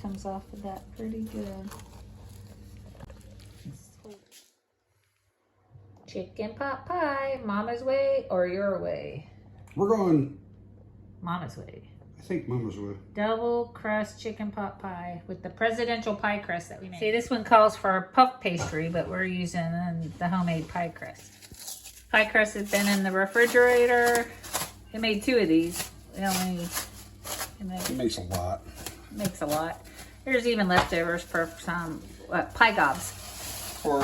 comes off of that pretty good. Chicken pot pie, Mama's way or your way? We're going Mama's way. I think Mama's way. Double crust chicken pot pie with the presidential pie crust that we made. See, this one calls for puff pastry, but we're using the homemade pie crust. Pie crust has been in the refrigerator. We made 2 of these. It makes a lot. Makes a lot. There's even leftovers for some pie gobs. Or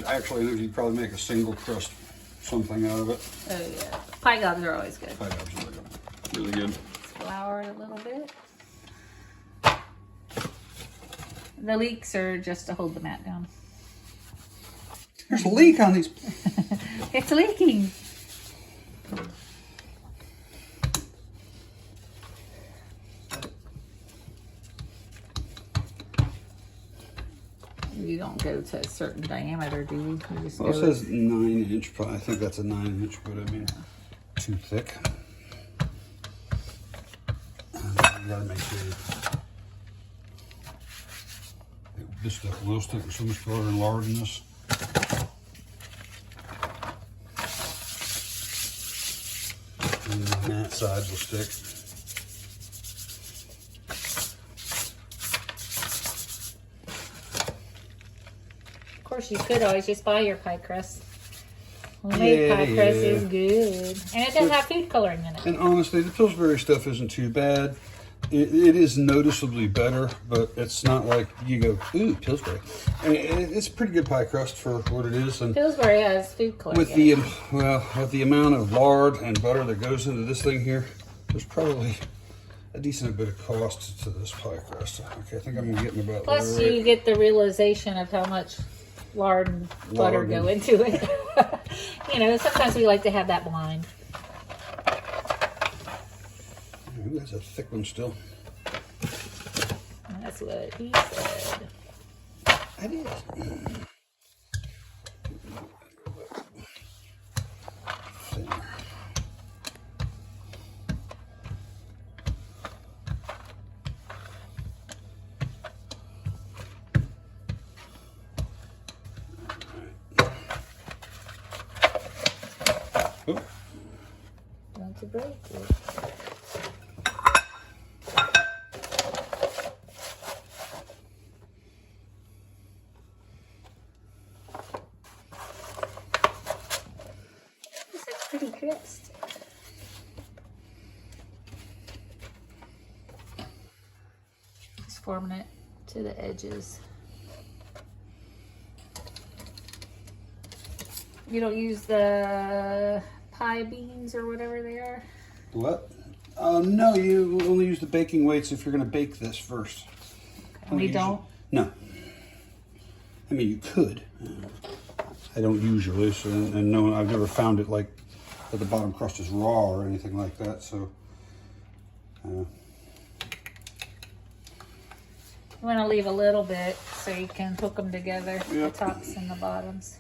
actually, you probably make a single crust something out of it. Oh yeah, pie gobs are always good. Pie gobs are really good. Flour it a little bit. The leeks are just to hold the mat down. There's a leak on these. It's leaking. You don't go to a certain diameter, do you? You just Well, it says 9-inch pie. I think that's a 9-inch, but I mean, too thick. You gotta make sure this stuff will stick. There's so much butter and lard in this. And that side will stick. Of course, you could always just buy your pie crust. Homemade pie crust is good. And it doesn't have food coloring in it. And honestly, the Pillsbury stuff isn't too bad. It is noticeably better, but it's not like you go, ooh, Pillsbury. I mean, it's a pretty good pie crust for what it is. And Pillsbury has food coloring with the with the amount of lard and butter that goes into this thing here, there's probably a decent bit of cost to this pie crust. Okay, I think I'm getting about. Plus, you get the realization of how much lard and butter go into it. You know, sometimes we like to have that blind. Ooh, that's a thick one still. That's what he said. I did. Don't you break it. Pretty crust. Just forming it to the edges. You don't use the pie beans or whatever they are? What? No, you only use the baking weights if you're going to bake this first. Okay. We don't? No. I mean, you could. I don't usually, so, and no, I've never found it like that the bottom crust is raw or anything like that, so. You want to leave a little bit so you can hook them together, yep. The tops and the bottoms.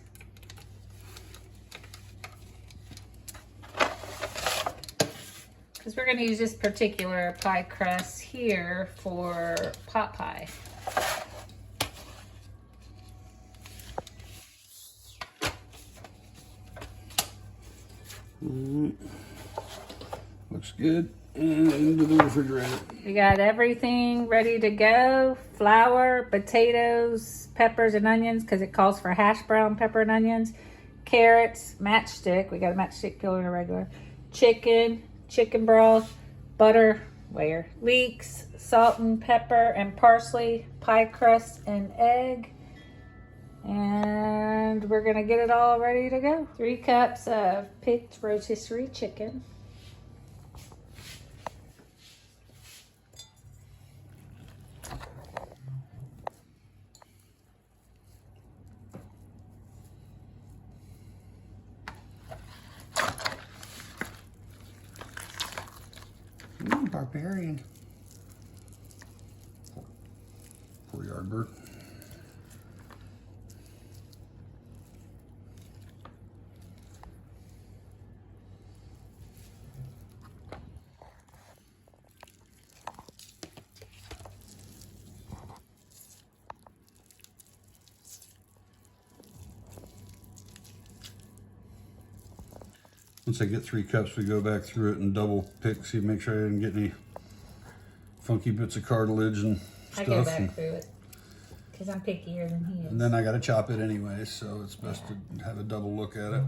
Because we're going to use this particular pie crust here for pot pie. Looks good. And into the refrigerator. We got everything ready to go. Flour, potatoes, peppers, and onions, because it calls for hash brown pepper and onions. Carrots, matchstick. We got a matchstick peeler and a regular. Chicken, chicken broth, butter, leeks, salt and pepper and parsley, pie crust and egg. And we're going to get it all ready to go. 3 cups of picked rotisserie chicken. Barbarian. 4-yard bird. Once I get 3 cups, we go back through it and double pick, see, make sure I didn't get any funky bits of cartilage and stuff. I go back through it because I'm pickier than he is. And then I got to chop it anyway, so it's best to have a double look at it.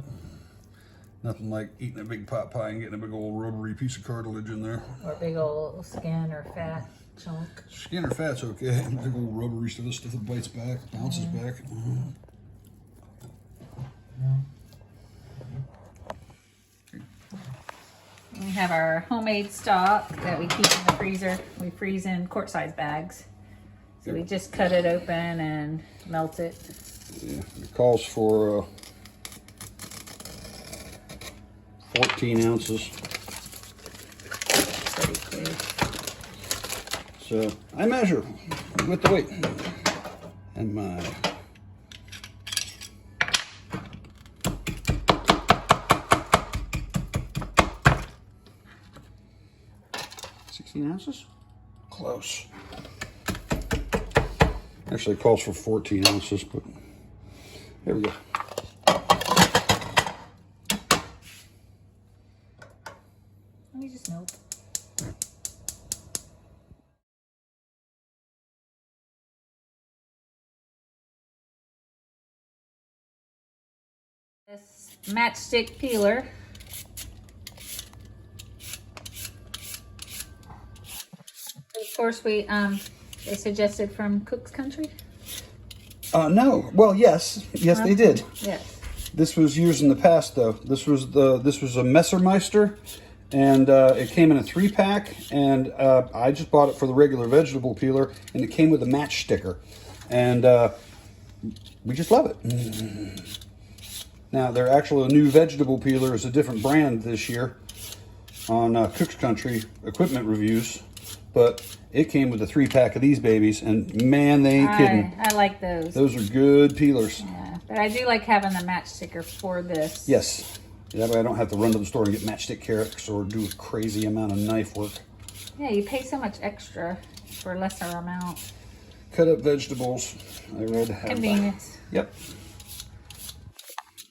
Nothing like eating a big pot pie and getting a big old rubbery piece of cartilage in there. Or big old skin or fat chunk. Skin or fat's okay. Big old rubbery stuff, stuff that bites back, bounces back. We have our homemade stock that we keep in the freezer. We freeze in quart-size bags. So we just cut it open and melt it. Yeah, it calls for 14 ounces. Pretty big. So I measure with the weight and my 16 ounces? Close. Actually, it calls for 14 ounces, but there we go. Let me just melt. This matchstick peeler. Of course, they suggested from Cook's Country. No. Well, yes, they did. Yes. This was years in the past, though. This was a Messermeister, and it came in a 3-pack. And I just bought it for the regular vegetable peeler, and it came with a match sticker, and we just love it. Now, their actual new vegetable peeler is a different brand this year on Cook's Country equipment reviews, but it came with a 3-pack of these babies, and man, they ain't kidding. I like those. Those are good peelers. Yeah, but I do like having the matchsticker for this. Yes. That way I don't have to run to the store and get matchstick carrots or do a crazy amount of knife work. Yeah, you pay so much extra for a lesser amount. Cut up vegetables. I read have Convenience. Yep.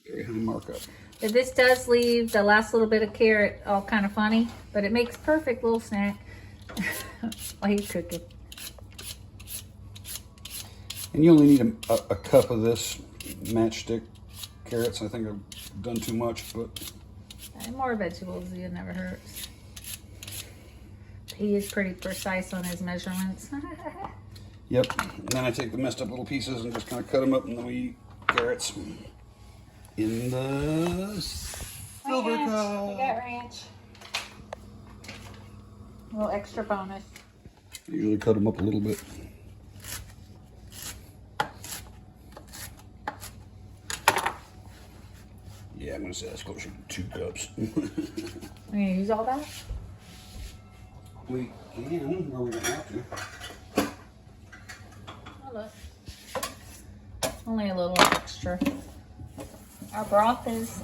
Very high markup. But this does leave the last little bit of carrot all kind of funny, but it makes perfect little snack while you cook it. And you only need a cup of this matchstick carrots. I think I've done too much, but And more vegetables, it never hurts. He is pretty precise on his measurements. yep. And then I take the messed up little pieces and just kind of cut them up, and then we eat carrots in the silver Ranch. cup. We got ranch. A little extra bonus. I usually cut them up a little bit. Yeah, I'm gonna say that's closer to 2 cups. We gonna use all that? We can, or we don't have to. Oh, look. Only a little extra. Our broth is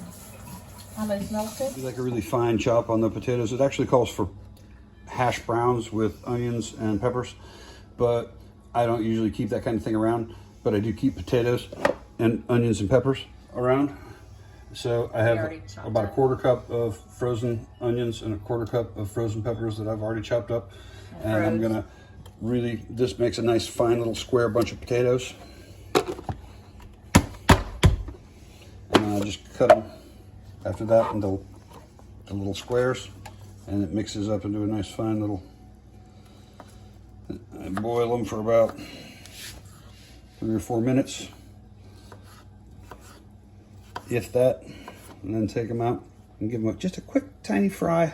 almost melted. Do like a really fine chop on the potatoes. It actually calls for hash browns with onions and peppers, but I don't usually keep that kind of thing around, but I do keep potatoes and onions and peppers around. So I have about a 1/4 cup of frozen onions and a 1/4 cup of frozen peppers that I've already chopped up. And I'm gonna this makes a nice fine little square bunch of potatoes. And I'll just cut them after that into the little squares, and it mixes up into a nice fine little, I boil them for about 3 or 4 minutes, if that, and then take them out and give them just a quick tiny fry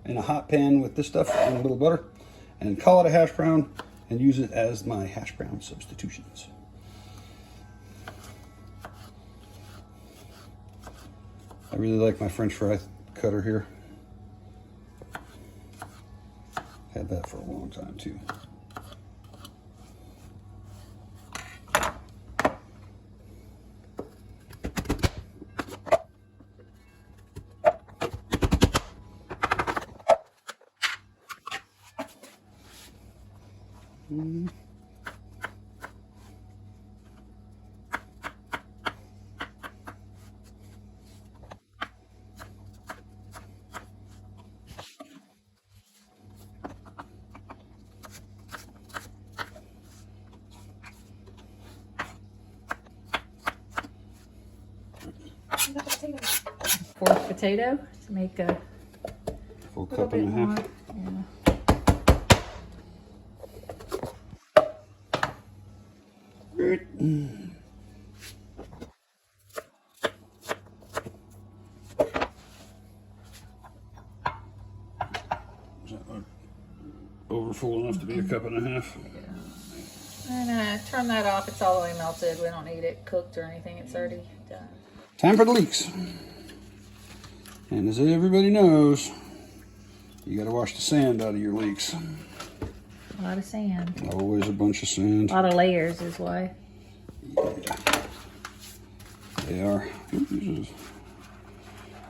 in a hot pan with this stuff and a little butter, and call it a hash brown and use it as my hash brown substitutions. I really like my French fry cutter here. Had that for a long time too. potato to make a Full little cup bit and a more. half. Yeah. Is that over full enough to be a cup and a half? And turn that off. It's all the way melted. We don't need it cooked or anything. It's already done. Time for the leeks. And as everybody knows, you got to wash the sand out of your leeks. A lot of sand. Always a bunch of sand. A lot of layers is why. Yeah. They are. I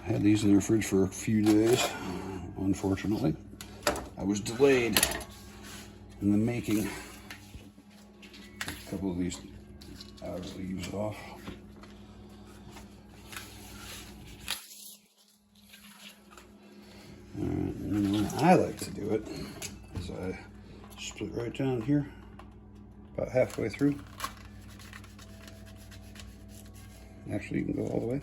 had these in the fridge for a few days. Unfortunately, I was delayed in the making. A couple of these outer leaves off. And the way I like to do it is I split right down here, about halfway through. Actually, you can go all the way.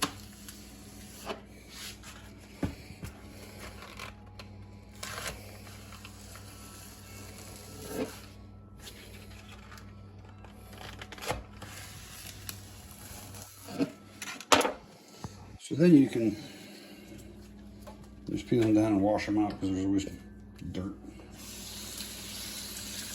So then you can just peel them down and wash them out because there's always dirt.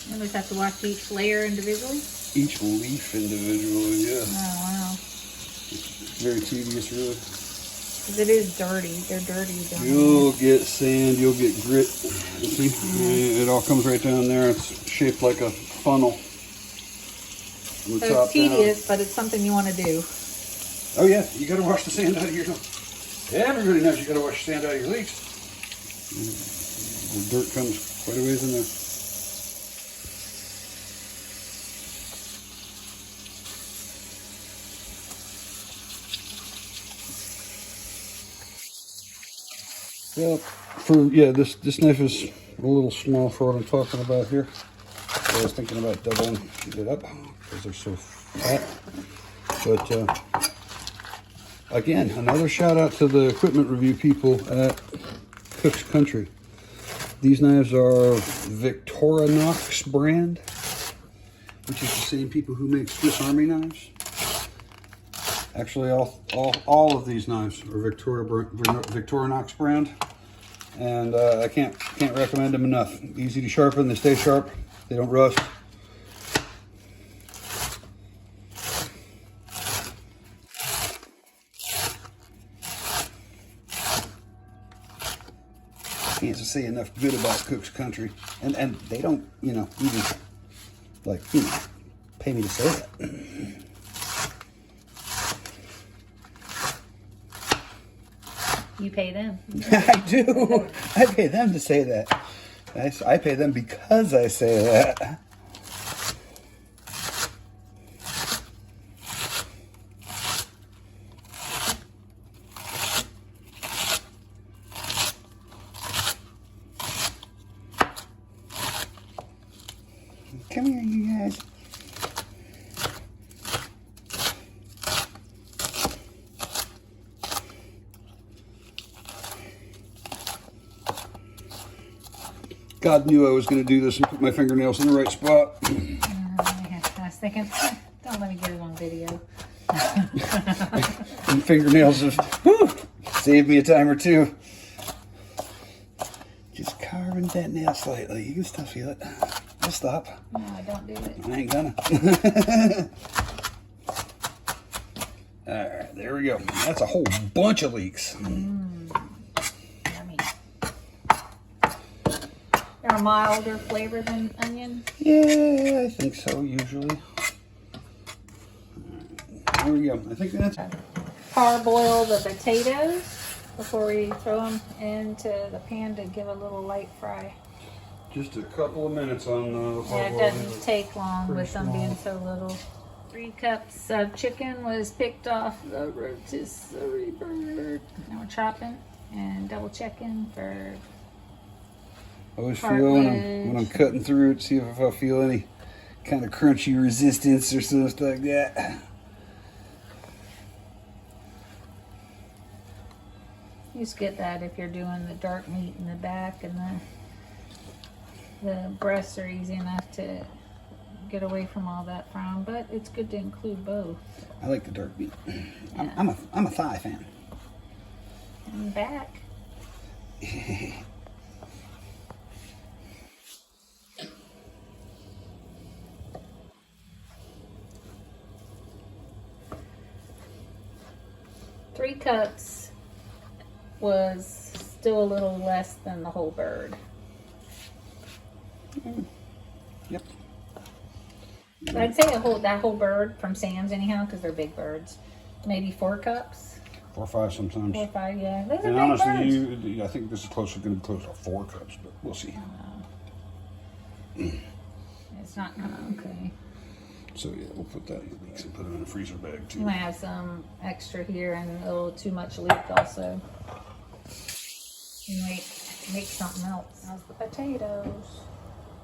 You always have to wash each layer individually? Each leaf individually, yeah. Oh, wow. It's very tedious, really. Because it is dirty. They're dirty. You'll get sand, you'll get grit. You see? It all comes right down there. It's shaped like a funnel. From the So top it's tedious, but it's something you want to do. Oh yeah, you gotta wash the sand out of your... Everybody knows you gotta wash the sand out of your leeks. The dirt comes quite a ways in there. Well, this knife is a little small for what I'm talking about here. So I was thinking about doubling it up because they're so fat. But again, another shout out to the equipment review people at Cook's Country. These knives are Victorinox brand, which is the same people who make Swiss Army knives. Actually, all of these knives are Victorinox brand, and I can't recommend them enough. Easy to sharpen, they stay sharp, they don't rust. Can't say enough good about Cook's Country, and they don't, even pay me to say that. You pay them. I do. I pay them to say that. I pay them because I say that. Come here, you guys. God knew I was going to do this and put my fingernails in the right spot. I was thinking, don't let me get it on video. And fingernails have saved me a time or two. Just carving that nail slightly. You can still feel it. I'll stop. No, don't do it. I ain't gonna. Alright, there we go. That's a whole bunch of leeks. Yummy. They're a milder flavor than onion. Yeah, I think so, usually. There we go. I think that's... Parboil the potatoes before we throw them into the pan to give a little light fry. Just a couple of minutes on the... Yeah, it doesn't take long with them being so little. 3 cups of chicken was picked off the rotisserie bird. Now we're chopping and double checking for... I always feel when I'm cutting through it, see if I feel any kind of crunchy resistance or something like that. You just get that if you're doing the dark meat in the back, and the breasts are easy enough to get away from all that from, but it's good to include both. I like the dark meat. Yeah. I'm a thigh fan. And back. 3 cuts was still a little less than the whole bird. Yep. I'd say that whole bird from Sam's anyhow, because they're big birds. Maybe 4 cups. 4 or 5 sometimes. 4 or 5, yeah. Those are And big honestly, birds. I think this is going to be closer to 4 cups, but we'll see. It's not okay. So yeah, we'll put that in leeks and put them in a freezer bag too. You might have some extra here and a little too much leek also. You might make something else. How's the potatoes?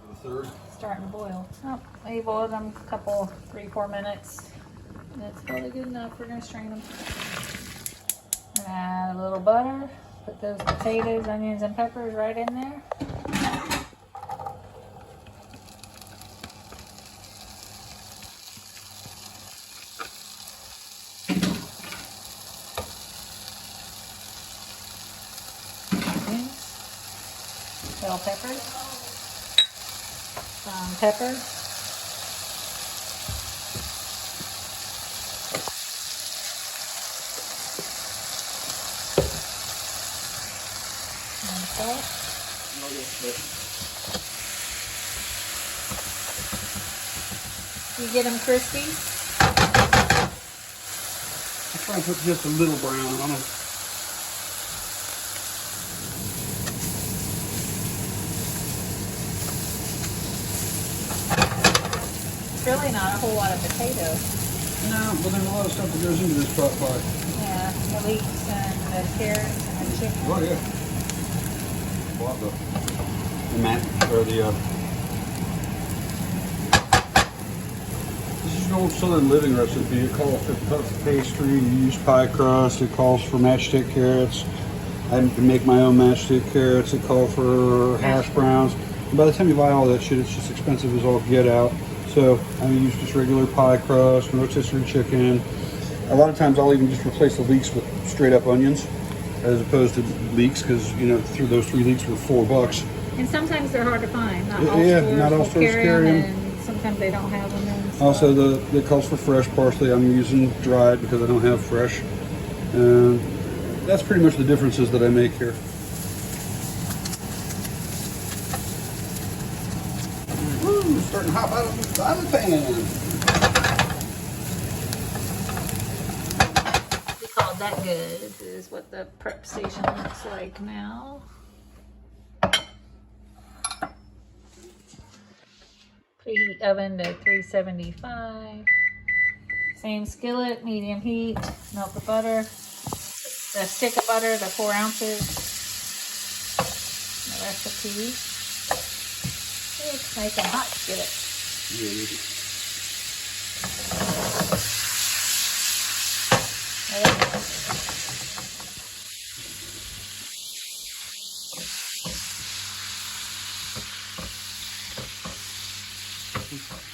The third. Starting to boil. Oh, I boiled them a couple, 3-4 minutes. That's probably good enough. We're gonna strain them. Add a little butter. Put those potatoes, onions, and peppers right in there. Bell peppers, some pepper, and salt. You get them crispy. I'll try and put just a little brown on them. Really not a whole lot of potato. No, but there's a lot of stuff that goes into this pot pie. Yeah, the leeks and the carrots and the chicken. Oh yeah. Well, the mat or the this is an old Southern living recipe. It calls for puff pastry. You use pie crust. It calls for matchstick carrots. I can make my own matchstick carrots. It calls for hash browns. And by the time you buy all that shit, it's just expensive as all get out. So I use just regular pie crust, rotisserie chicken. A lot of times I'll even just replace the leeks with straight up onions as opposed to leeks, because you know through those 3 leeks were $4. And sometimes they're hard to find. Not all Yeah, stores not all will stores carry 'em. and sometimes they don't have them. In, so. Also, it calls for fresh parsley. I'm using dried because I don't have fresh. That's pretty much the differences that I make here. Woo, starting to hop out of the pan. We called that good. This is what the prep station looks like now. Preheat oven to 375. Same skillet, medium heat. Melt the butter. The stick of butter, the 4 ounces. The recipe. It's nice and hot skillet.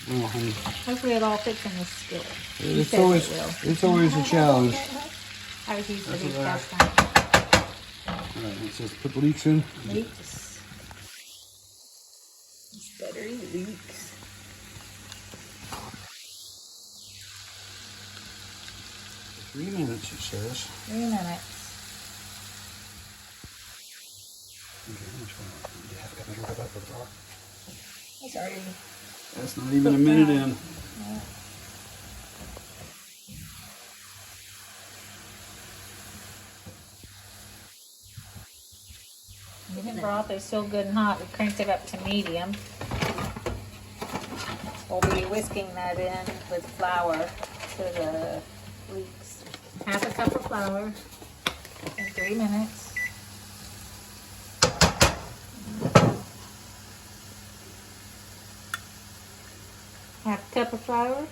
Oh, honey. Hopefully it all fits in this skillet. It's always a challenge. I was used to these That's last time. Alright, let's just put the leeks in. Leeks. These buttery leeks. 3 minutes, it says. 3 minutes. Okay, how much more? Do you have a measure of that for the flour? It's already. That's not even a minute in. Yeah. The broth is still good and hot. We cranked it up to medium. We'll be whisking that in with flour to the leeks. Half a cup of flour in 3 minutes. Half a cup of flour.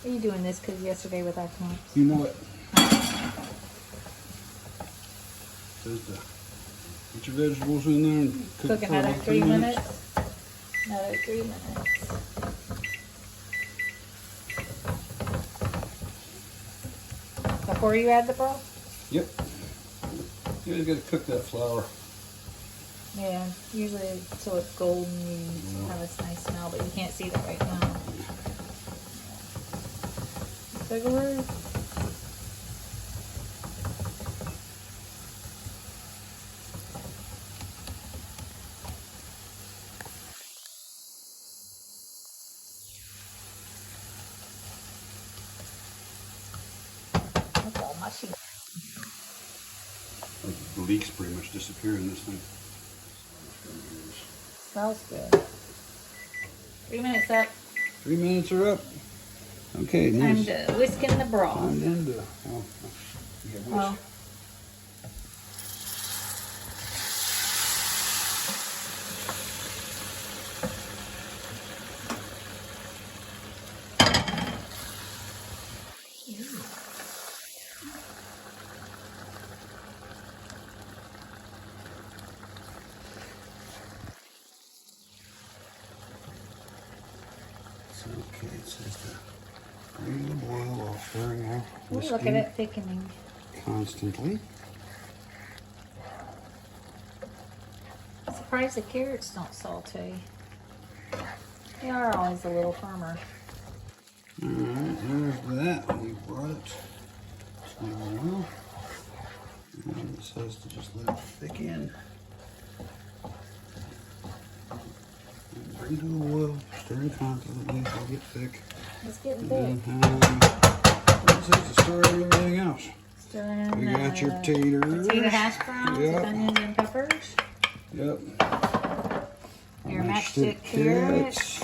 Are you doing this because yesterday with our clients? You know it. Put your vegetables in there and Cook for another about 3 minutes. Another 3 minutes. Before you add the broth? Yep. You just gotta cook that flour. Yeah, usually so it's golden, you have a nice smell, but you can't see that right now. Cigarette. That's all mushy. The leaks pretty much disappear in this thing. Smells good. 3 minutes up. 3 minutes are up. Okay, Time nice. to whisk in the broth. Time then to, oh, you got whisk. Oh. Okay, it says to bring the boil while stirring out Ooh, look at whisking it thickening. constantly. I'm surprised the carrots don't saute. They are always a little firmer. Alright, there's that. We brought it to boil. And it says to just let it thicken. And bring to the boil, stirring constantly until it gets thick. It's getting And thick. then, it says to stir everything else. Stir in You got your taters. potato hash browns Yep. with onions and peppers. Yep. Your Matchstick matchstick carrots.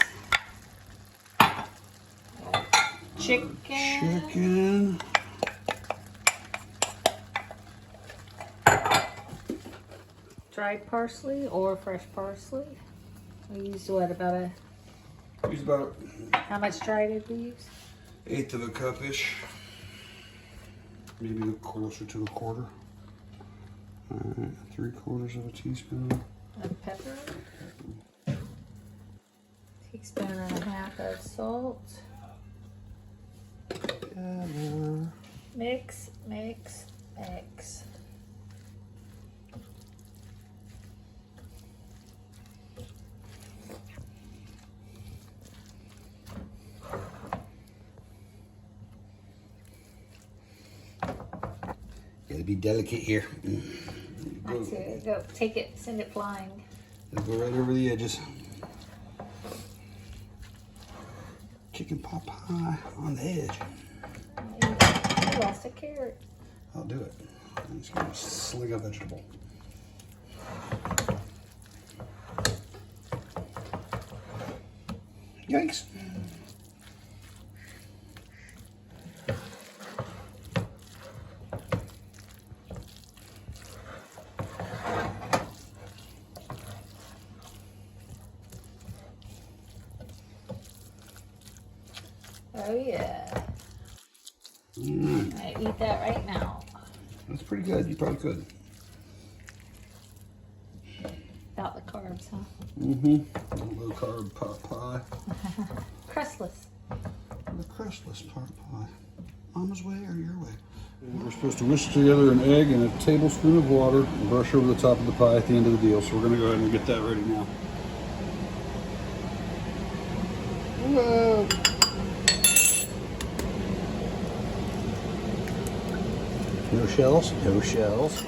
Chicken. Chicken. Dried parsley or fresh parsley. We used what, about a, Use about how much dried did we use? 1/8 of a cup-ish. Maybe closer to a quarter. Alright, 3/4 of a teaspoon. Of pepper. Teaspoon and a half of salt. Together. Mix, mix, mix. Gotta be delicate here. That's it. Go, take it, send it flying. It'll go right over the edges. Chicken pot pie on the edge. You lost a carrot. I'll do it. I'm just gonna sling a vegetable. Yikes. Oh yeah. I eat that right now. That's pretty good. You probably could. Without the carbs, huh? Mm-hmm. Low carb pot pie. Crustless. The crustless pot pie. Mama's way or your way? We're supposed to whisk together an egg and a tablespoon of water and brush over the top of the pie at the end of the deal. So we're gonna go ahead and get that ready now. Whoa. No shells? No shells.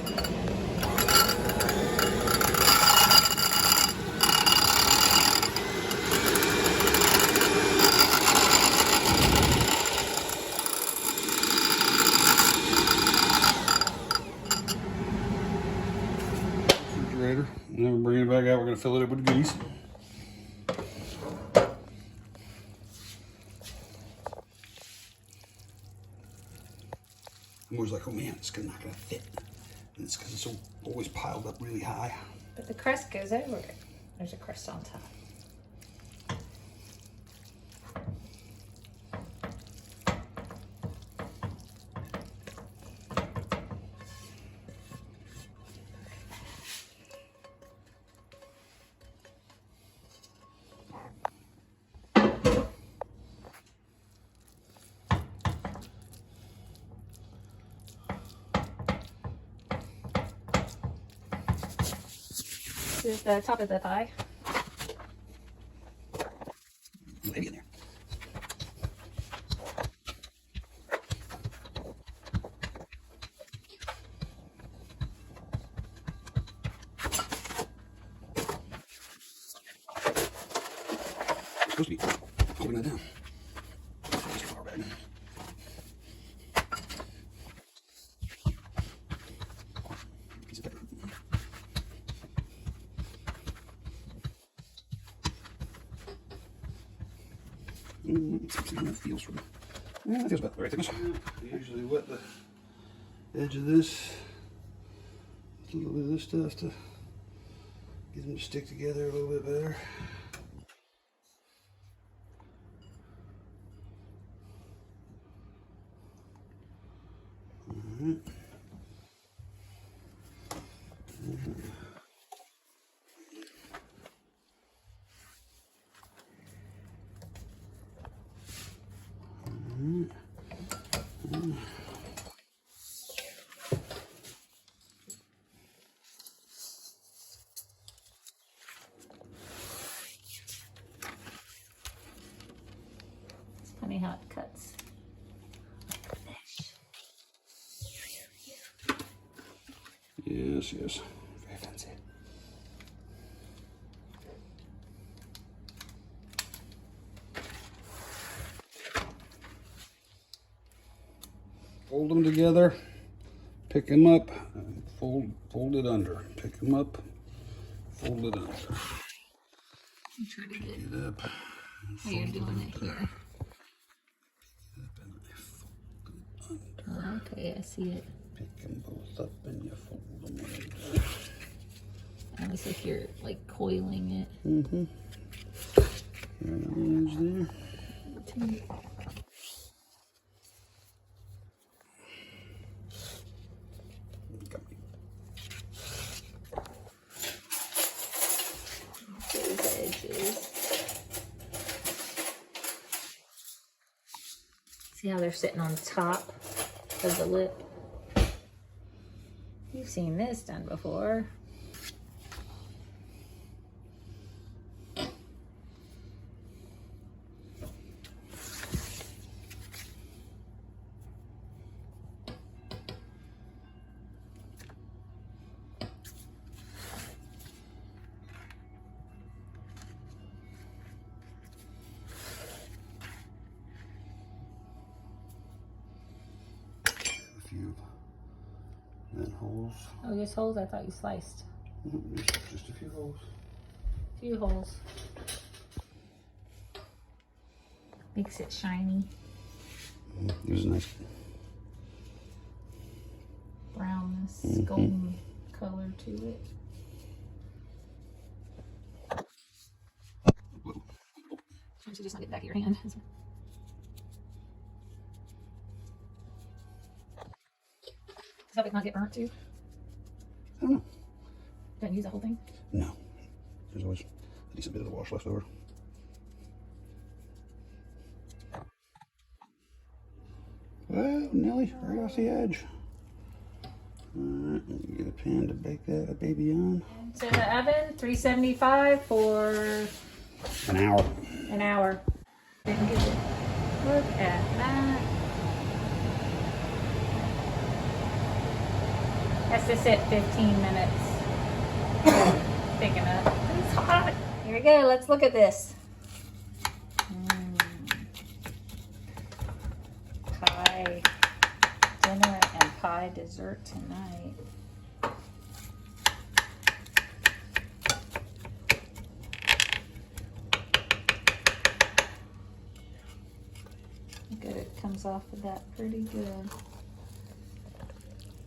Refrigerator. And then we're bringing it back out. We're going to fill it up with goodies. I'm always like, oh man, it's not going to fit. And it's because it's always piled up really high. But the crust goes over it. There's a crust on top. This is the top of the pie. Heavy in there. Supposed to be holding that down. Flour bag. Piece of pepper. See how that feels from. Yeah, that feels about the right thickness. I usually wet the edge of this with a little bit of this stuff to get them to stick together a little bit better. It's funny how it cuts. Yes, yes. Very fancy. Fold them together, pick them up, and fold it under. Pick them up, fold it under. I'm trying to get It up. how you're doing it here. Oh, okay, I see it. Pick them both up and you fold them under. Almost like you're like coiling it. Mm-hmm. There are the edge there. Those edges. See how they're sitting on top of the lip? You've seen this done before. A few then holes. Oh, just holes? I thought you sliced. Just a few holes. A few holes. Makes it shiny. There's a nice Brownness, golden color to it. Trying to just not get back of your hand. Does help it not get burnt too? I don't know. Don't use the whole thing? No. There's always a decent bit of the wash left over. Well, Nelly, right off the edge. Alright, get a pan to bake that baby on. Into the oven, 375 for An hour. an hour. Didn't get it. Look at that. Has to sit 15 minutes. Picking up. It's hot. Here we go. Let's look at this. Pie dinner and pie dessert tonight. Good, it comes off of that pretty good.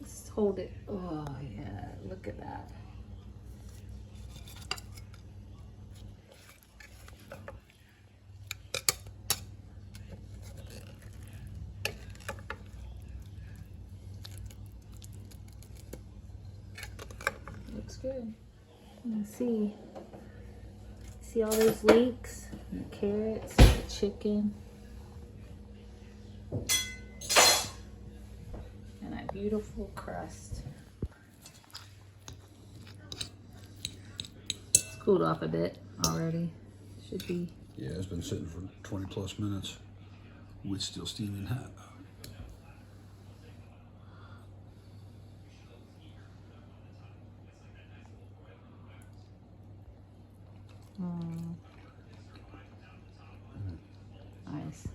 Let's hold it. Oh yeah, look at that. Looks good. Let's see. See all those leeks, and the carrots, the chicken. And a beautiful crust. cooled off a bit already. Should be. Yeah, it's been sitting for 20 plus minutes. It's still steaming hot. Nice.